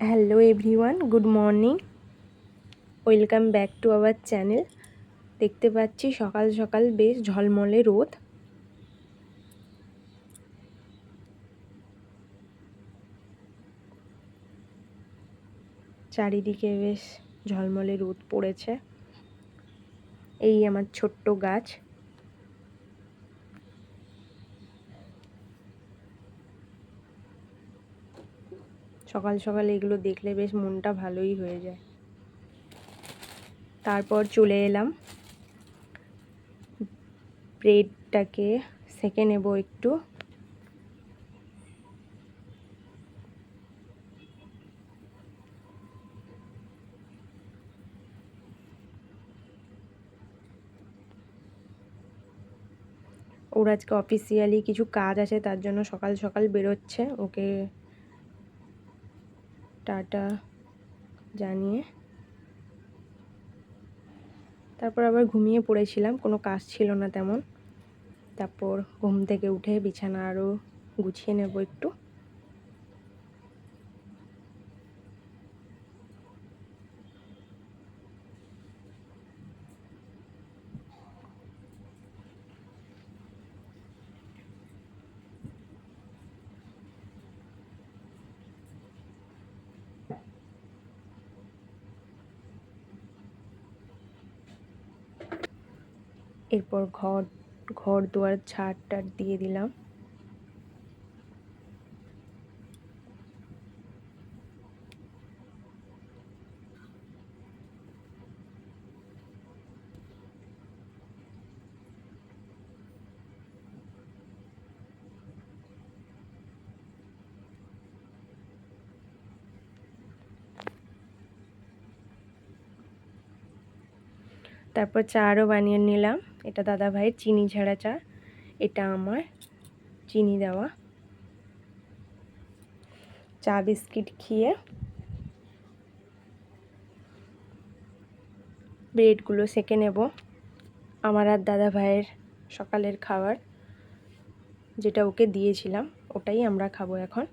Hello everyone, good morning. Welcome back to our channel. দেখতে পাচ্ছি সকাল সকাল বেশ ঝলমলে রোদ। চারিদিকে বেশ ঝলমলে রোদ পড়েছে। এই আমার ছোট্ট গাছ। সকাল সকাল এগুলো দেখলে বেশ মনটা ভালোই হয়ে যায়। তারপর চলে এলাম ব্রেডটাকে সেঁকে নেব একটু। ওর আজকে অফিসিয়ালি কিছু কাজ আছে, তার জন্য সকাল সকাল বেরোচ্ছে। ওকে টাটা জানিয়ে তারপর আবার ঘুমিয়ে পড়েছিলাম, কোনো কাজ ছিল না তেমন। তারপর ঘুম থেকে উঠে বিছানা আরও গুছিয়ে নেব একটু। এরপর ঘর দুয়ার ঝাড় টাড় দিয়ে দিলাম। তারপর চা আরও বানিয়ে নিলাম। এটা দাদা ভাইয়ের চিনি ছাড়া চা, এটা আমার চিনি দেওয়া। চা বিস্কিট খেয়ে ব্রেডগুলো সেঁকে নেব। আমার আর দাদা ভাইয়ের সকালের খাবার, যেটা ওকে দিয়েছিলাম, ওটাই আমরা খাবো এখন।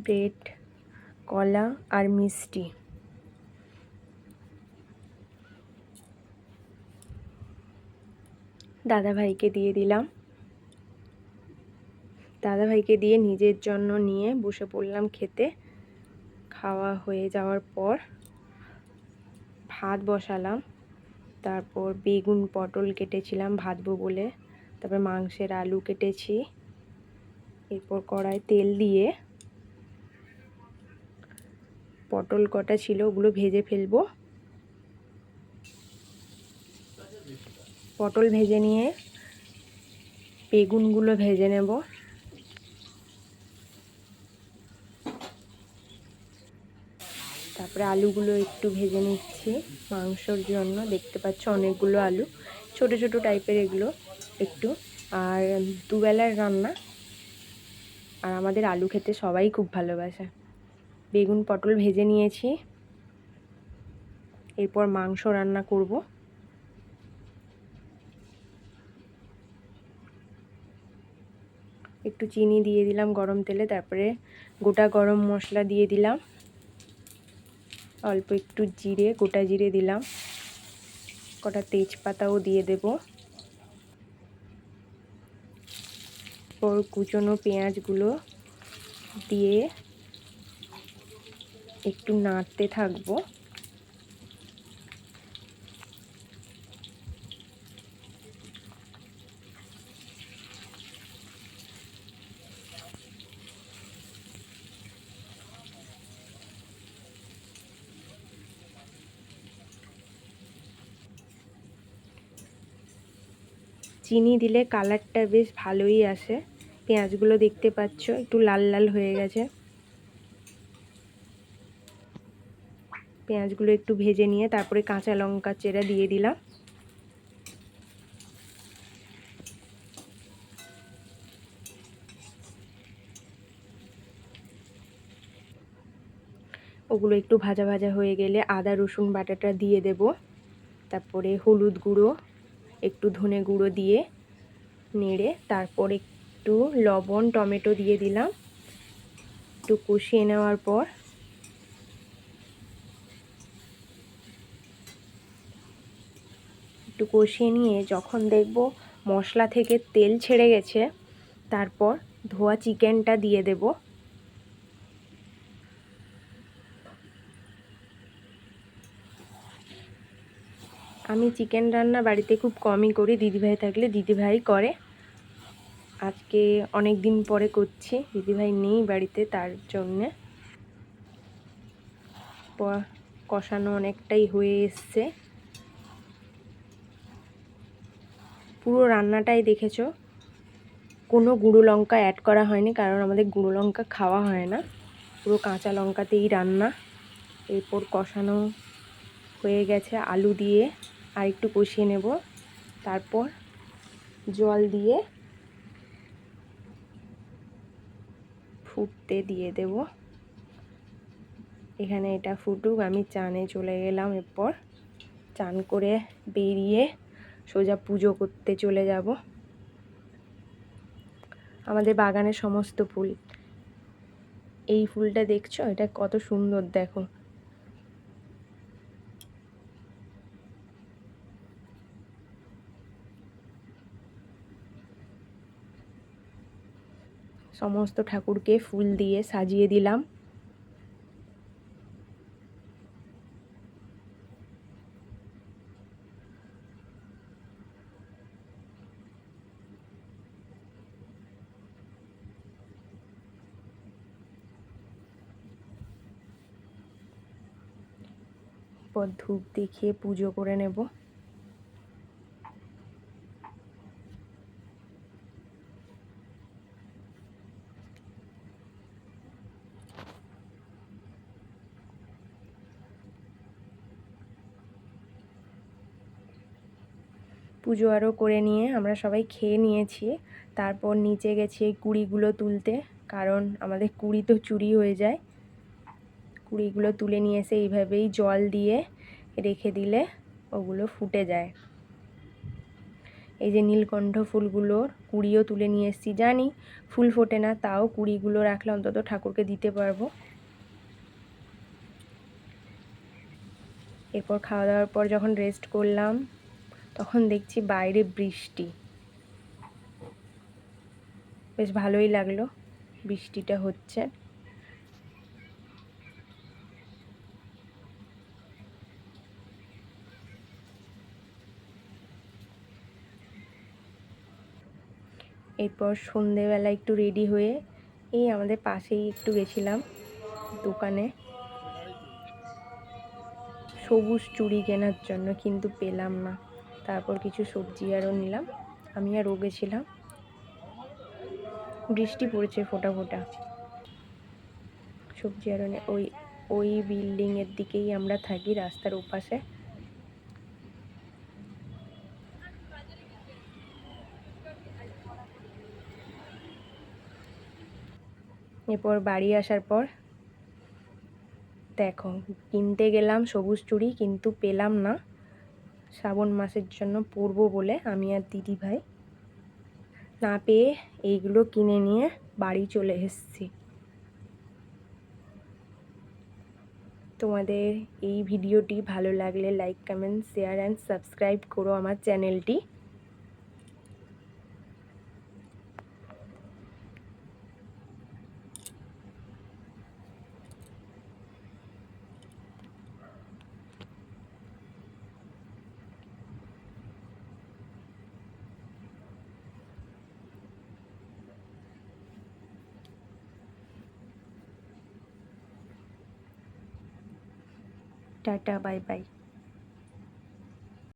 ব্রেড, কলা আর মিষ্টি দাদা ভাইকে দিয়ে দিলাম। দাদা ভাইকে দিয়ে নিজের জন্য নিয়ে বসে পড়লাম খেতে। খাওয়া হয়ে যাওয়ার পর ভাত বসালাম। তারপর বেগুন পটল কেটেছিলাম ভাজবো বলে। তারপর মাংসের আলু কেটেছি। এরপর কড়াই তেল দিয়ে পটল কটা ছিল ওগুলো ভেজে ফেলবো। পটল ভেজে নিয়ে বেগুনগুলো ভেজে নেব। তারপরে আলুগুলো একটু ভেজে নিচ্ছি মাংসর জন্য। দেখতে পাচ্ছ অনেকগুলো আলু, ছোট ছোট টাইপের এগুলো একটু। আর দুবেলার রান্না, আর আমাদের আলু খেতে সবাই খুব ভালোবাসে। বেগুন পটল ভেজে নিয়েছি। এরপর মাংস রান্না করব। একটু চিনি দিয়ে দিলাম গরম তেলে। তারপরে গোটা গরম মশলা দিয়ে দিলাম। অল্প একটু জিরে, গোটা জিরে দিলাম। কটা তেজপাতাও দিয়ে দেব। পর কুচনো পেঁয়াজগুলো দিয়ে একটু নাড়তে থাকবো। চিনি দিলে কালারটা বেশ ভালোই আসে। পেঁয়াজগুলো দেখতে পাচ্ছ একটু লাল লাল হয়ে গেছে। পেঁয়াজগুলো একটু ভেজে নিয়ে তারপরে কাঁচা লঙ্কা চেরা দিয়ে দিলাম। ওগুলো একটু ভাজা ভাজা হয়ে গেলে আদা রসুন বাটাটা দিয়ে দেব। তারপরে হলুদ গুঁড়ো, একটু ধনে গুঁড়ো দিয়ে নেড়ে তারপর একটু লবণ, টমেটো দিয়ে দিলাম। একটু কষিয়ে নেওয়ার পর একটু কষিয়ে নিয়ে যখন দেখব মশলা থেকে তেল ছেড়ে গেছে, তারপর ধোয়া চিকেনটা দিয়ে দেব। আমি চিকেন রান্না বাড়িতে খুব কমই করি, দিদিভাই থাকলে দিদিভাই করে। আজকে অনেক দিন পরে করছি, দিদিভাই নেই বাড়িতে, তার জন্যে। কষানো অনেকটাই হয়ে এসছে। পুরো রান্নাটাই দেখেছো, কোনো গুঁড়ো লঙ্কা অ্যাড করা হয়নি, কারণ আমাদের গুঁড়ো লঙ্কা খাওয়া হয় না। পুরো কাঁচা লঙ্কাতেই রান্না। এরপর কষানো হয়ে গেছে, আলু দিয়ে আর একটু কষিয়ে নেব। তারপর জল দিয়ে ফুটতে দিয়ে দেব। এখানে এটা ফুটুক, আমি চানে চলে গেলাম। এরপর চান করে বেরিয়ে সোজা পুজো করতে চলে যাব। আমাদের বাগানের সমস্ত ফুল, এই ফুলটা দেখছো, এটা কত সুন্দর দেখো। সমস্ত ঠাকুরকে ফুল দিয়ে সাজিয়ে দিলাম। পর ধূপ দেখিয়ে পুজো করে নেব। পুজো আরও করে নিয়ে আমরা সবাই খেয়ে নিয়েছি। তারপর নিচে গেছি এই কুড়িগুলো তুলতে, কারণ আমাদের কুড়ি তো চুরি হয়ে যায়। কুড়িগুলো তুলে নিয়ে এসে এইভাবেই জল দিয়ে রেখে দিলে ওগুলো ফুটে যায়। এই যে নীলকণ্ঠ ফুলগুলোর কুড়িও তুলে নিয়ে এসেছি। জানি ফুল ফোটে না, তাও কুড়িগুলো রাখলে অন্তত ঠাকুরকে দিতে পারবো। এরপর খাওয়া দাওয়ার পর যখন রেস্ট করলাম, তখন দেখছি বাইরে বৃষ্টি। বেশ ভালোই লাগলো, বৃষ্টিটা হচ্ছে। এরপর সন্ধেবেলা একটু রেডি হয়ে এই আমাদের পাশেই একটু গেছিলাম দোকানে সবুজ চুড়ি কেনার জন্য, কিন্তু পেলাম না। তারপর কিছু সবজি আরও নিলাম। আমি আর ও গেছিলাম। বৃষ্টি পড়েছে ফোঁটা ফোঁটা। সবজি আরও ওই ওই বিল্ডিংয়ের দিকেই আমরা থাকি, রাস্তার ওপাশে। এরপর বাড়ি আসার পর দেখো কিনতে গেলাম সবুজ চুড়ি, কিন্তু পেলাম না। শ্রাবণ মাসের জন্য পরবো বলে আমি আর দিদি ভাই না পেয়ে এইগুলো কিনে নিয়ে বাড়ি চলে এসেছি। তোমাদের এই ভিডিওটি ভালো লাগলে like, comment, share and subscribe করো আমার চ্যানেলটি। Tata, bye bye.